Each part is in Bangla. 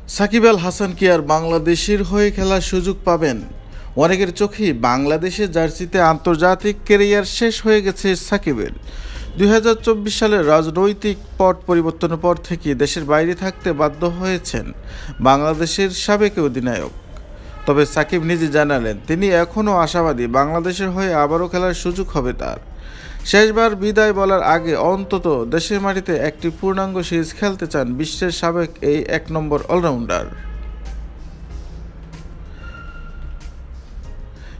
সাকিব আল হাসান কি আর বাংলাদেশের হয়ে খেলার সুযোগ পাবেন? অনেকের চোখেই বাংলাদেশের জার্সিতে আন্তর্জাতিক ক্যারিয়ার শেষ হয়ে গেছে সাকিবের। ২০২৪ সালের রাজনৈতিক পট পরিবর্তনের পর থেকে দেশের বাইরে থাকতে বাধ্য হয়েছেন বাংলাদেশের সাবেক অধিনায়ক। তবে সাকিব নিজে জানালেন তিনি এখনও আশাবাদী বাংলাদেশের হয়ে আবারও খেলার সুযোগ হবে তার। শেষবার বিদায় বলার আগে অন্তত দেশের মাটিতে একটি পূর্ণাঙ্গ সিরিজ খেলতে চান বিশ্বের সাবেক এই ১ নম্বর অলরাউন্ডার।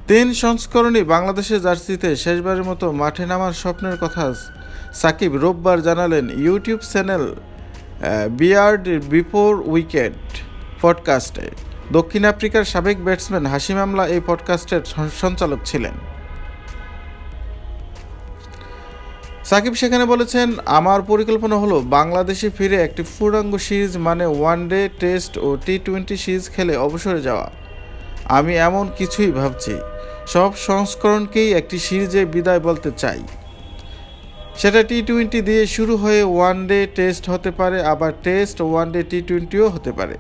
৩ সংস্করণে বাংলাদেশের জার্সিতে শেষবারের মতো মাঠে নামার স্বপ্নের কথা সাকিব রোববার জানালেন YouTube channel Beard Before Wicket পডকাস্টে। দক্ষিণ আফ্রিকার সাবেক ব্যাটসম্যান হাশিম আমলা এই পডকাস্টের সঞ্চালক ছিলেন। সাকিব সেখানে বলেছেন, আমার পরিকল্পনা হলো বাংলাদেশে ফিরে একটি পূর্ণাঙ্গ সিরিজ মানে ওয়ানডে, টেস্ট ও টি-20 সিরিজ খেলে অবসরে যাওয়া। আমি এমন কিছুই ভাবছি, সব সংস্করণকেই একটি সিরিজে বিদায় বলতে চাই। সেটা টি-20 দিয়ে শুরু হয়ে ওয়ানডে টেস্ট হতে পারে, আবার টেস্ট ওয়ানডে টি-20ও হতে পারে।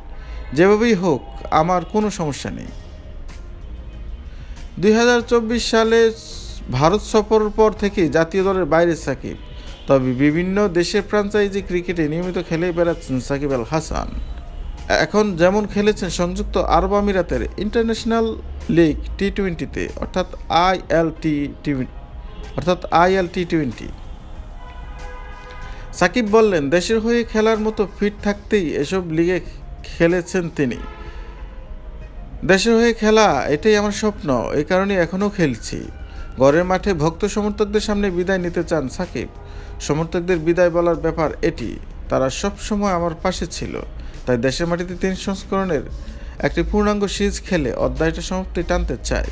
যেভাবেই হোক আমার কোনো সমস্যা নেই। ২০২৪ সালে ভারত সফরের পর থেকেই জাতীয় দলের বাইরে সাকিব, তবে বিভিন্ন দেশের ফ্র্যাঞ্চাইজি ক্রিকেটে নিয়মিত খেলে বেড়াচ্ছেন সাকিব আল হাসান। এখন যেমন খেলেছেন সংযুক্ত আরব আমিরাতের ইন্টারন্যাশনাল লিগ টি-20তে আইএলটি20। সাকিব বললেন, দেশের হয়ে খেলার মতো ফিট থাকতেই এসব লিগে খেলেছেন তিনি। দেশের হয়ে খেলা এটাই আমার স্বপ্ন, এই কারণে এখনও খেলছি। ঘরের মাঠে ভক্ত সমর্থকদের সামনে বিদায় নিতে চান সাকিব। সমর্থকদের বিদায় বলার ব্যাপার এটি, তারা সব সময় আমার পাশে ছিল, তাই দেশের মাটিতে ৩ সংস্করণের একটি পূর্ণাঙ্গ সিরিজ খেলে অধ্যায়টা সমাপ্তি টানতে চাই।